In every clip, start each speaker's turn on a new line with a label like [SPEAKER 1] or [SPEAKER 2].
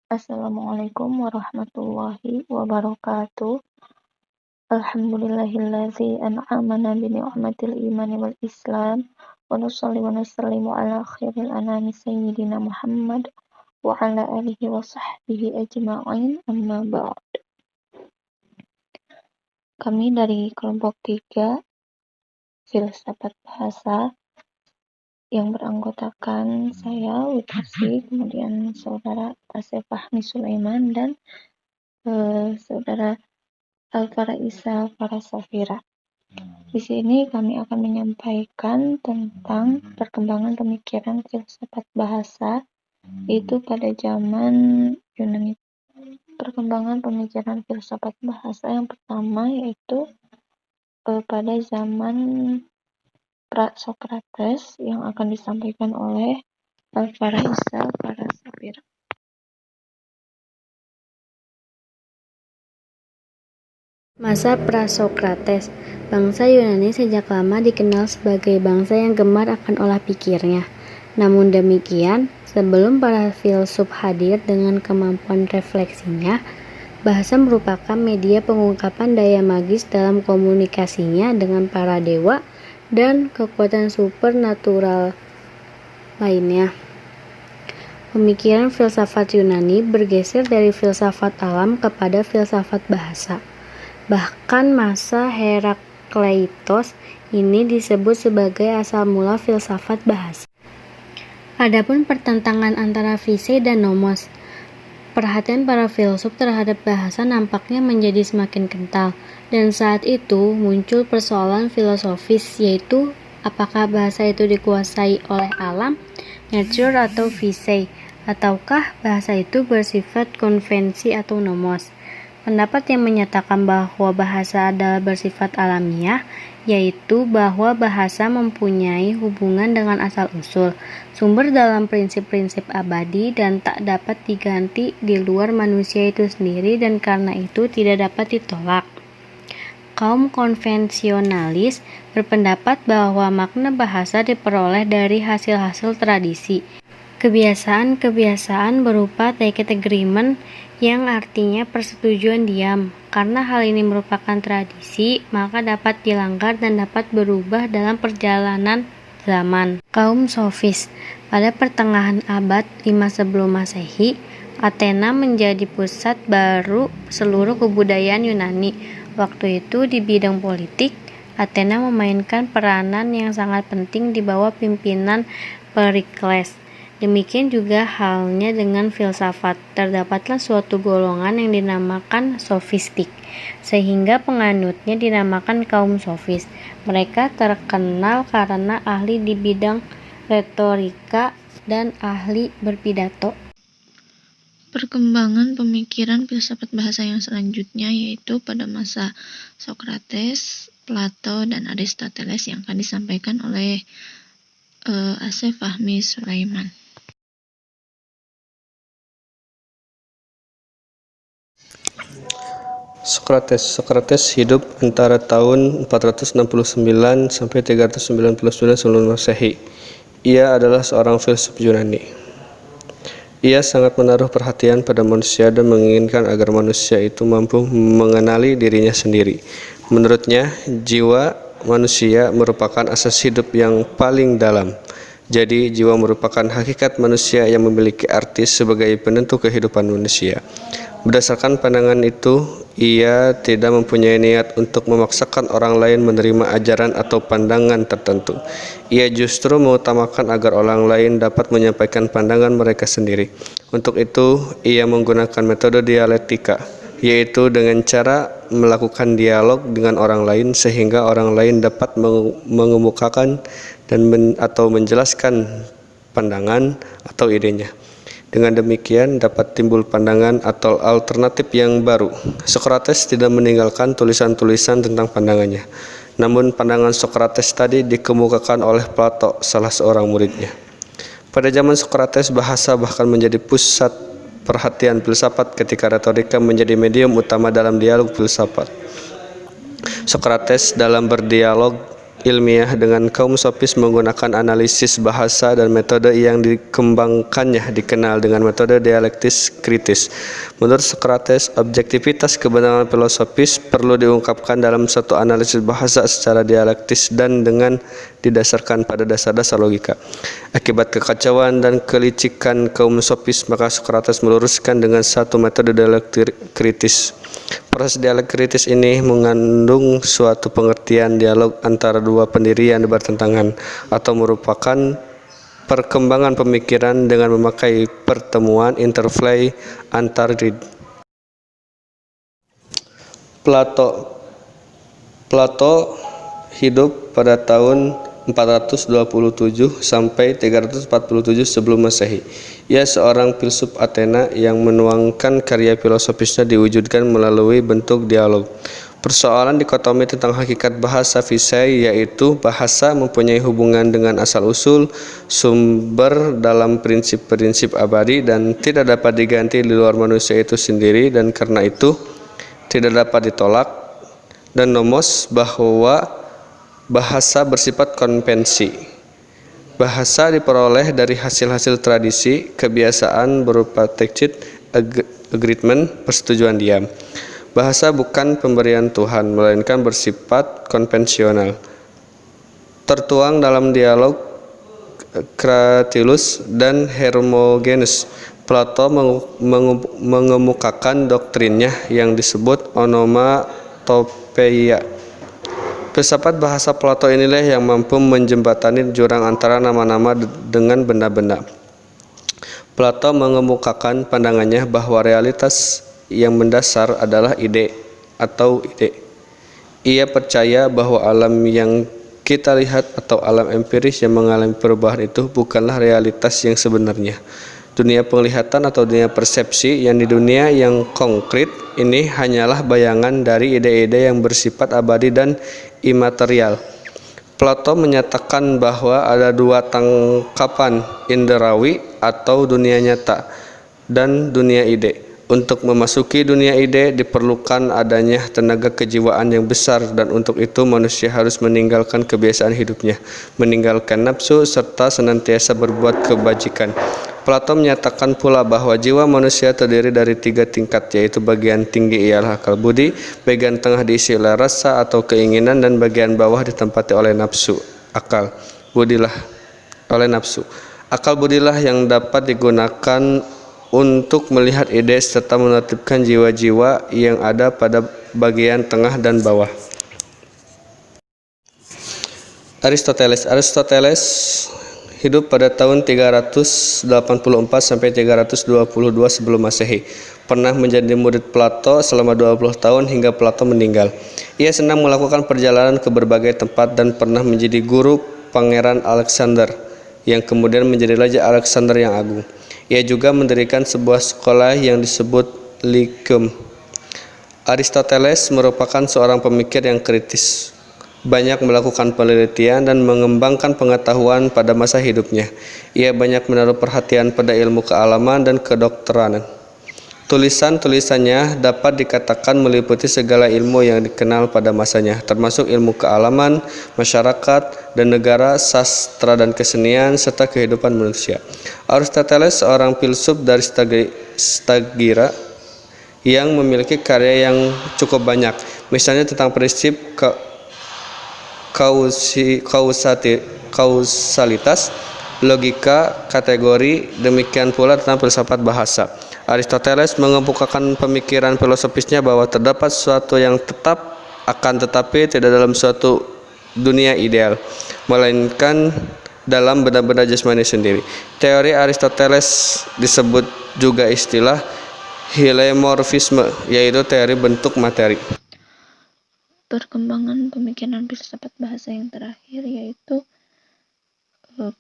[SPEAKER 1] Assalamualaikum warahmatullahi wabarakatuh. Alhamdulillahilladzi an'amana bi ni'matil imani wal islam wa nusalli wa nusallimu ala khairil anami sayyidina Muhammad wa ala alihi wa sahbihi ajma'in amma ba'd. Kami dari kelompok 3 filsafat bahasa yang beranggotakan saya Witarsi, kemudian saudara Asef Fahmi Sulaiman dan saudara Al-Faraisa Farasafira. Di sini kami akan menyampaikan tentang perkembangan pemikiran filsafat bahasa itu pada zaman Yunani. Perkembangan pemikiran filsafat bahasa yang pertama yaitu pada zaman pra-Sokrates yang akan disampaikan oleh Al-Faraisa Farasafira.
[SPEAKER 2] Masa pra-Sokrates. Bangsa Yunani sejak lama dikenal sebagai bangsa yang gemar akan olah pikirnya. Namun demikian, sebelum para filsuf hadir dengan kemampuan refleksinya, bahasa merupakan media pengungkapan daya magis dalam komunikasinya dengan para dewa dan kekuatan supernatural lainnya. Pemikiran filsafat Yunani bergeser dari filsafat alam kepada filsafat bahasa. Bahkan masa Herakleitos ini disebut sebagai asal mula filsafat bahasa. Adapun pertentangan antara Fisei dan Nomos, perhatian para filsuf terhadap bahasa nampaknya menjadi semakin kental, dan saat itu muncul persoalan filosofis, yaitu apakah bahasa itu dikuasai oleh alam, nature atau Fisei, ataukah bahasa itu bersifat konvensi atau nomos. Pendapat yang menyatakan bahwa bahasa adalah bersifat alamiah, yaitu bahwa bahasa mempunyai hubungan dengan asal-usul, sumber dalam prinsip-prinsip abadi dan tak dapat diganti di luar manusia itu sendiri dan karena itu tidak dapat ditolak. Kaum konvensionalis berpendapat bahwa makna bahasa diperoleh dari hasil-hasil tradisi. Kebiasaan-kebiasaan berupa tacit agreement yang artinya persetujuan diam. Karena hal ini merupakan tradisi, maka dapat dilanggar dan dapat berubah dalam perjalanan zaman. Kaum sofis. Pada pertengahan abad 5 sebelum Masehi, Athena menjadi pusat baru seluruh kebudayaan Yunani. Waktu itu di bidang politik, Athena memainkan peranan yang sangat penting di bawah pimpinan Perikles. Demikian juga halnya dengan filsafat. Terdapatlah suatu golongan yang dinamakan sofistik, sehingga penganutnya dinamakan kaum sofis. Mereka terkenal karena ahli di bidang retorika dan ahli berpidato.
[SPEAKER 1] Perkembangan pemikiran filsafat bahasa yang selanjutnya yaitu pada masa Sokrates, Plato, dan Aristoteles yang akan disampaikan oleh Asef Fahmi Sulaiman.
[SPEAKER 3] Sokrates hidup antara tahun 469 sampai 399 sebelum Masehi. Ia adalah seorang filsuf Yunani. Ia sangat menaruh perhatian pada manusia dan menginginkan agar manusia itu mampu mengenali dirinya sendiri. Menurutnya, jiwa manusia merupakan asas hidup yang paling dalam. Jadi, jiwa merupakan hakikat manusia yang memiliki arti sebagai penentu kehidupan manusia. Berdasarkan pandangan itu, ia tidak mempunyai niat untuk memaksakan orang lain menerima ajaran atau pandangan tertentu. Ia justru mengutamakan agar orang lain dapat menyampaikan pandangan mereka sendiri. Untuk itu, ia menggunakan metode dialektika, yaitu dengan cara melakukan dialog dengan orang lain sehingga orang lain dapat mengemukakan atau menjelaskan pandangan atau idenya. Dengan demikian dapat timbul pandangan atau alternatif yang baru. Sokrates tidak meninggalkan tulisan-tulisan tentang pandangannya. Namun pandangan Sokrates tadi dikemukakan oleh Plato, salah seorang muridnya. Pada zaman Sokrates, bahasa bahkan menjadi pusat perhatian filsafat ketika retorika menjadi medium utama dalam dialog filsafat. Sokrates dalam berdialog ilmiah dengan kaum sofis menggunakan analisis bahasa dan metode yang dikembangkannya dikenal dengan metode dialektis kritis. Menurut Socrates, objektivitas kebenaran filosofis perlu diungkapkan dalam satu analisis bahasa secara dialektis dan dengan didasarkan pada dasar-dasar logika. Akibat kekacauan dan kelicikan kaum sofis, maka Socrates meluruskan dengan satu metode dialektik kritis. Proses dialek kritis ini mengandung suatu pengertian dialog antara dua pendirian bertentangan atau merupakan perkembangan pemikiran dengan memakai pertemuan interplay antar Plato hidup pada tahun 427 sampai 347 sebelum Masehi. Ia seorang filsuf Athena yang menuangkan karya filosofisnya diwujudkan melalui bentuk dialog. Persoalan dikotomi tentang hakikat bahasa Visay, yaitu bahasa mempunyai hubungan dengan asal-usul, sumber dalam prinsip-prinsip abadi dan tidak dapat diganti di luar manusia itu sendiri dan karena itu tidak dapat ditolak, dan nomos bahwa bahasa bersifat konvensi. Bahasa diperoleh dari hasil-hasil tradisi, kebiasaan berupa tacit agreement, persetujuan diam. Bahasa bukan pemberian Tuhan, melainkan bersifat konvensional. Tertuang dalam dialog Cratylus dan Hermogenes, Plato mengemukakan doktrinnya yang disebut onomatopeia. Filsafat bahasa Plato inilah yang mampu menjembatani jurang antara nama-nama dengan benda-benda. Plato mengemukakan pandangannya bahwa realitas yang mendasar adalah ide atau ide. Ia percaya bahwa alam yang kita lihat atau alam empiris yang mengalami perubahan itu bukanlah realitas yang sebenarnya. Dunia penglihatan atau dunia persepsi yang di dunia yang konkret ini hanyalah bayangan dari ide-ide yang bersifat abadi dan imaterial. Plato menyatakan bahwa ada dua tangkapan inderawi atau dunia nyata dan dunia ide. Untuk memasuki dunia ide diperlukan adanya tenaga kejiwaan yang besar dan untuk itu manusia harus meninggalkan kebiasaan hidupnya, meninggalkan nafsu serta senantiasa berbuat kebajikan. Plato menyatakan pula bahwa jiwa manusia terdiri dari 3 tingkat, yaitu bagian tinggi ialah akal budi, bagian tengah diisi oleh rasa atau keinginan, dan bagian bawah ditempati oleh nafsu. Akal budilah yang dapat digunakan untuk melihat ide serta menertibkan jiwa-jiwa yang ada pada bagian tengah dan bawah. Aristoteles hidup pada tahun 384 sampai 322 sebelum Masehi. Pernah menjadi murid Plato selama 20 tahun hingga Plato meninggal. Ia senang melakukan perjalanan ke berbagai tempat dan pernah menjadi guru Pangeran Alexander yang kemudian menjadi Raja Alexander yang Agung. Ia juga mendirikan sebuah sekolah yang disebut Lyceum. Aristoteles merupakan seorang pemikir yang kritis, banyak melakukan penelitian dan mengembangkan pengetahuan pada masa hidupnya. Ia banyak menaruh perhatian pada ilmu kealaman dan kedokteran. Tulisan-tulisannya dapat dikatakan meliputi segala ilmu yang dikenal pada masanya, termasuk ilmu kealaman, masyarakat dan negara, sastra dan kesenian, serta kehidupan manusia. Aristoteles seorang filsuf dari Stagira yang memiliki karya yang cukup banyak, misalnya tentang prinsip kausalitas, logika, kategori, demikian pula tentang filsafat bahasa. Aristoteles mengemukakan pemikiran filosofisnya bahwa terdapat sesuatu yang tetap akan tetapi tidak dalam suatu dunia ideal, melainkan dalam benda-benda jasmani sendiri. Teori Aristoteles disebut juga istilah hilemorfisme, yaitu teori bentuk materi.
[SPEAKER 1] Perkembangan pemikiran filsafat bahasa yang terakhir yaitu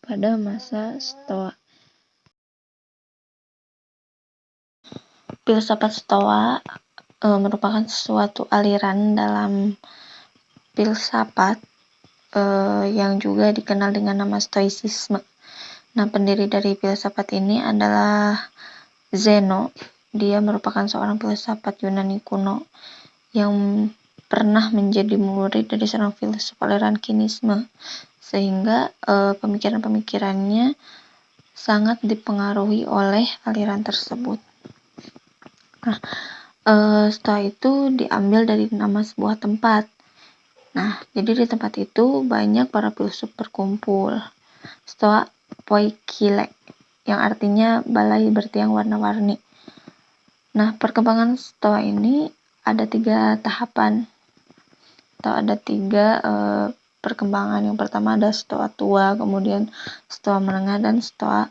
[SPEAKER 1] pada masa Stoa. Filsafat Stoa merupakan suatu aliran dalam filsafat yang juga dikenal dengan nama Stoicisme. Nah, pendiri dari filsafat ini adalah Zeno. Dia merupakan seorang filsafat Yunani kuno yang pernah menjadi murid dari seorang filsuf aliran kinisme, sehingga pemikiran-pemikirannya sangat dipengaruhi oleh aliran tersebut. Nah, Stoa itu diambil dari nama sebuah tempat. Nah, jadi di tempat itu banyak para filsuf berkumpul. Stoa Poikile, yang artinya balai bertiang warna-warni. Nah, perkembangan Stoa ini ada 3 tahapan, atau ada 3 perkembangan. Yang pertama ada Stoa tua, kemudian Stoa menengah, dan Stoa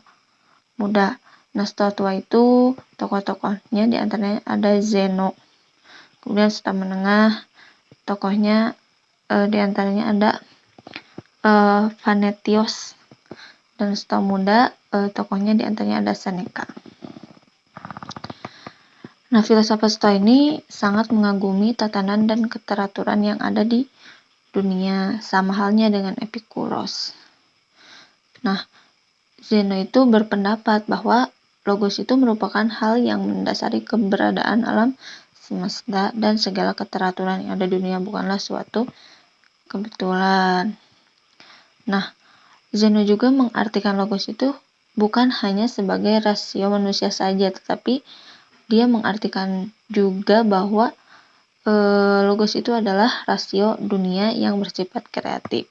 [SPEAKER 1] muda. Nah, Stoa tua itu tokoh-tokohnya diantaranya ada Zeno. Kemudian Stoa menengah, tokohnya diantaranya ada Vanetios. Dan Stoa muda, tokohnya diantaranya ada Seneca. Nah, filsafat Stoa ini sangat mengagumi tatanan dan keteraturan yang ada di dunia, sama halnya dengan Epikuros. Nah, Zeno itu berpendapat bahwa logos itu merupakan hal yang mendasari keberadaan alam semesta dan segala keteraturan yang ada di dunia, bukanlah suatu kebetulan. Nah, Zeno juga mengartikan logos itu bukan hanya sebagai rasio manusia saja, tetapi dia mengartikan juga bahwa logos itu adalah rasio dunia yang bersifat kreatif.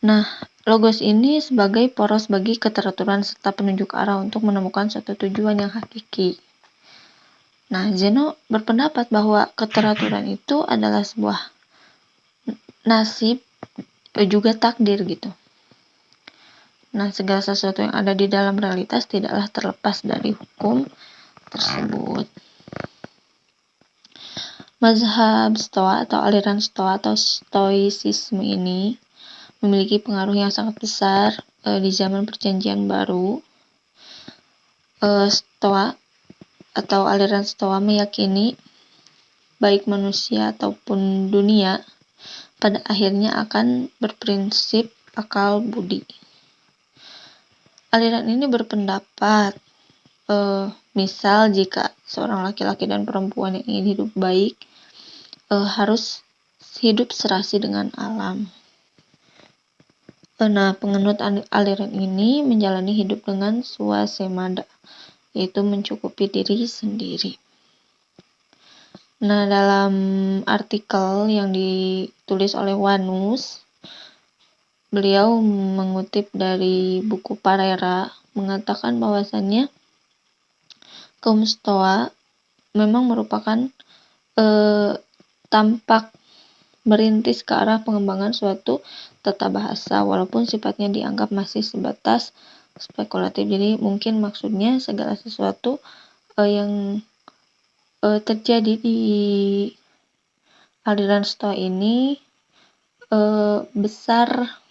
[SPEAKER 1] Nah, logos ini sebagai poros bagi keteraturan serta penunjuk arah untuk menemukan suatu tujuan yang hakiki. Nah, Zeno berpendapat bahwa keteraturan itu adalah sebuah nasib, juga takdir gitu. Nah, segala sesuatu yang ada di dalam realitas tidaklah terlepas dari hukum tersebut. Mazhab Stoa atau aliran Stoa atau Stoicisme ini memiliki pengaruh yang sangat besar di zaman Perjanjian Baru. Stoa atau aliran Stoa meyakini baik manusia ataupun dunia pada akhirnya akan berprinsip akal budi. Aliran ini berpendapat misal jika seorang laki-laki dan perempuan yang ingin hidup baik harus hidup serasi dengan alam. Nah, penganut aliran ini menjalani hidup dengan swasembada, yaitu mencukupi diri sendiri. Nah, dalam artikel yang ditulis oleh Wanus, beliau mengutip dari buku Parera, mengatakan bahwasannya kaum Stoa memang merupakan tampak merintis ke arah pengembangan suatu tata bahasa, walaupun sifatnya dianggap masih sebatas spekulatif. Jadi mungkin maksudnya segala sesuatu yang terjadi di aliran Stoa ini besar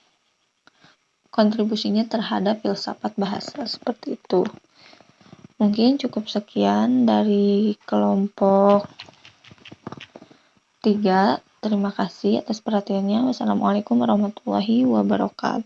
[SPEAKER 1] kontribusinya terhadap filsafat bahasa, seperti itu. Mungkin cukup sekian dari kelompok 3. Terima kasih atas perhatiannya. Wassalamualaikum warahmatullahi wabarakatuh.